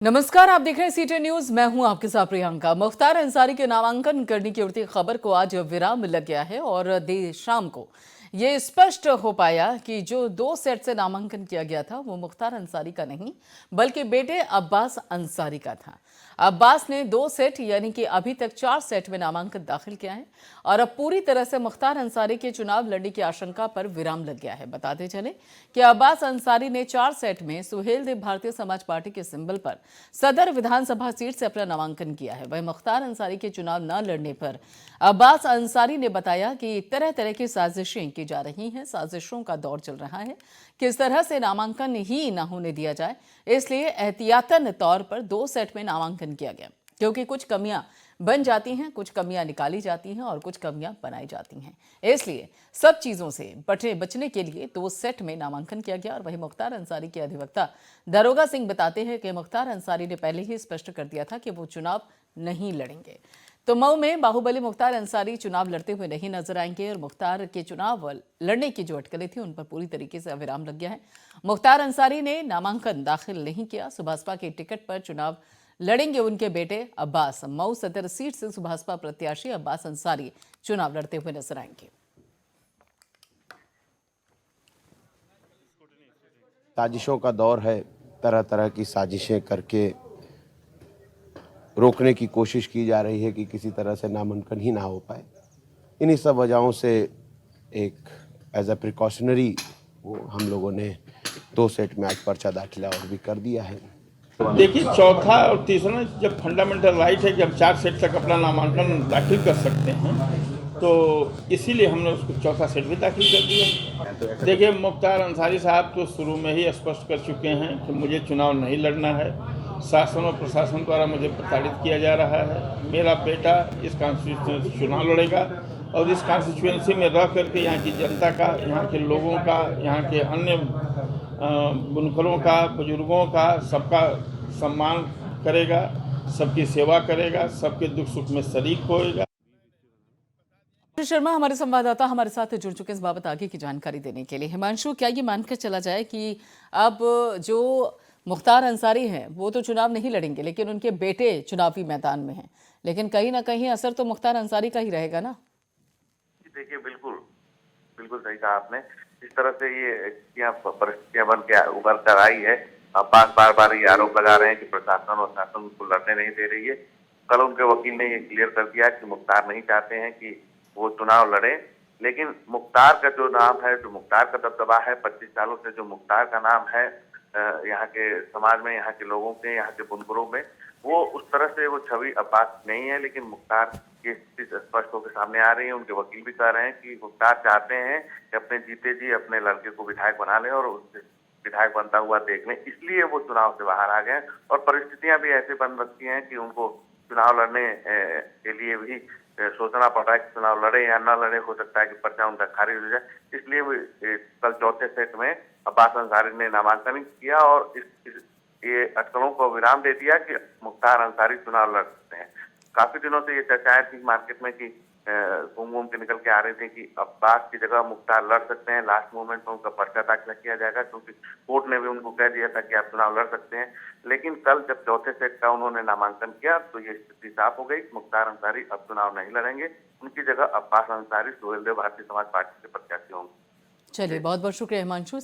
नमस्कार, आप देख रहे हैं सीटी न्यूज। मैं हूं आपके साथ प्रियंका। मुख्तार अंसारी के नामांकन करने की उड़ती खबर को आज विराम लग गया है और देर शाम को ये स्पष्ट हो पाया कि जो 2 सेट से नामांकन किया गया था वो मुख्तार अंसारी का नहीं बल्कि बेटे अब्बास अंसारी का था। अब्बास ने 2 सेट यानी कि अभी तक 4 सेट में नामांकन दाखिल किया है और अब पूरी तरह से मुख्तार अंसारी के चुनाव लड़ने की आशंका पर विराम लग गया है। बताते चले कि अब्बास अंसारी ने 4 सेट में सुहेलदेव भारतीय समाज पार्टी के सिंबल पर सदर विधानसभा सीट से अपना नामांकन किया है। वहीं मुख्तार अंसारी के चुनाव न लड़ने पर अब्बास अंसारी ने बताया कि तरह तरह की साजिशें की जा रही हैं, साजिशों का दौर चल रहा है, किस तरह से नामांकन ही न होने दिया जाए, इसलिए एहतियातन तौर पर 2 सेट में नामांकन किया गया, क्योंकि कुछ कमियां बन जाती हैं, कुछ कमियां निकाली जाती हैं और कुछ कमियां बनाई जाती हैं। इसलिए सब चीजों से बचने के लिए 2 सेट में नामांकन किया गया। और वहीं मुख्तार अंसारी के अधिवक्ता दरोगा सिंह बताते हैं कि मुख्तार अंसारी ने पहले ही स्पष्ट कर दिया था कि वो चुनाव नहीं लड़ेंगे। तो मऊ में बाहुबली मुख्तार अंसारी चुनाव लड़ते हुए नहीं नजर आएंगे और मुख्तार के चुनाव लड़ने की जो अटकलें थी उन पर पूरी तरीके से विराम लग गया है। मुख्तार अंसारी ने नामांकन दाखिल नहीं किया। सुभाषपा के टिकट पर चुनाव लड़ेंगे उनके बेटे अब्बास। मऊ सदर सीट से सुभाषपा प्रत्याशी अब्बास अंसारी चुनाव लड़ते हुए नजर आएंगे। साजिशों का दौर है, तरह तरह की साजिशें करके रोकने की कोशिश की जा रही है कि किसी तरह से नामांकन ही ना हो पाए। इन्हीं सब वजहों से एक एज अ प्रिकॉशनरी वो हम लोगों ने 2 सेट में आज पर्चा दाखिला और भी कर दिया है। देखिए, चौथा और तीसरा जब फंडामेंटल राइट है कि हम 4 सेट तक अपना नामांकन दाखिल कर सकते हैं, तो इसीलिए हमने उसको चौथा सेट भी दाखिल कर दिया। देखिए, मुख्तार अंसारी साहब तो शुरू में ही स्पष्ट कर चुके हैं कि मुझे चुनाव नहीं लड़ना है, शासन और प्रशासन द्वारा मुझे प्रताड़ित किया जा रहा है। मेरा बेटा इस कॉन्स्टिट्यूंसी से चुनाव लड़ेगा और इस कॉन्स्टिट्यूंसी में रह करके यहाँ की जनता का, यहाँ के लोगों का, यहाँ के अन्य बुनकरों का, बुजुर्गों का, सबका सम्मान करेगा, सबकी सेवा करेगा, सबके दुख सुख में शरीक होएगा। शर्मा हमारे संवाददाता हमारे साथ जुड़ चुके इस बाबत आगे की जानकारी देने के लिए। हिमांशु, क्या ये मानकर चला जाए कि अब जो मुख्तार अंसारी हैं वो तो चुनाव नहीं लड़ेंगे लेकिन उनके बेटे चुनावी मैदान में हैं, लेकिन कहीं ना कहीं असर तो मुख्तार अंसारी का ही रहेगा ना? देखिए, बिल्कुल बिल्कुल सही कहा आपने। जिस तरह से ये परिस्थितियां बन के उभर कर आई है, अब्बास बार बार ये आरोप लगा रहे हैं कि प्रशासन और शासन उनको लड़ने नहीं दे रही है। कल उनके वकील ने ये क्लियर कर दिया कि मुख्तार नहीं चाहते हैं कि वो चुनाव लड़े, लेकिन मुख्तार का जो नाम है, जो मुख्तार का दबदबा है, 25 सालों से जो मुख्तार का नाम है यहाँ के समाज में, यहाँ के लोगों के, यहाँ के बुनकरों में, वो उस तरह से वो छवि अब्बास नहीं है। लेकिन मुख्तार की स्थिति स्पष्ट होकर सामने आ रही है। उनके वकील भी कह रहे हैं कि मुख्तार चाहते हैं कि अपने जीते जी अपने लड़के को विधायक बना लें और उससे विधायक बनता हुआ देख लें, इसलिए वो चुनाव से बाहर आ गए। और परिस्थितियां भी ऐसे बन रखी हैं कि उनको चुनाव लड़ने के लिए भी सोचना पड़ रहा है कि चुनाव लड़े या न लड़े। हो सकता है कि पर्चा उनका खारिज हो जाए। इसलिए कल चौथे सेट में अब्बास अंसारी ने नामांकन किया और ये अटकलों को विराम दे दिया कि मुख्तार अंसारी चुनाव लड़ सकते हैं। काफी दिनों से ये चर्चाएं थी मार्केट में कि घूम के निकल के आ रहे थे कि अब्बास की जगह मुख्तार लड़ सकते हैं। लास्ट मोमेंट में उनका पर्चा दाखिल किया जाएगा, क्योंकि कोर्ट ने भी उनको कह दिया था कि आप चुनाव लड़ सकते हैं। लेकिन कल जब चौथे सेट का उन्होंने नामांकन किया तो ये स्थिति साफ हो गई। मुख्तार अंसारी अब चुनाव नहीं लड़ेंगे, उनकी जगह अब्बास अंसारी सुहेलदेव भारतीय समाज पार्टी के प्रत्याशी होंगे। चलिए, बहुत बहुत शुक्रिया हिमांशु।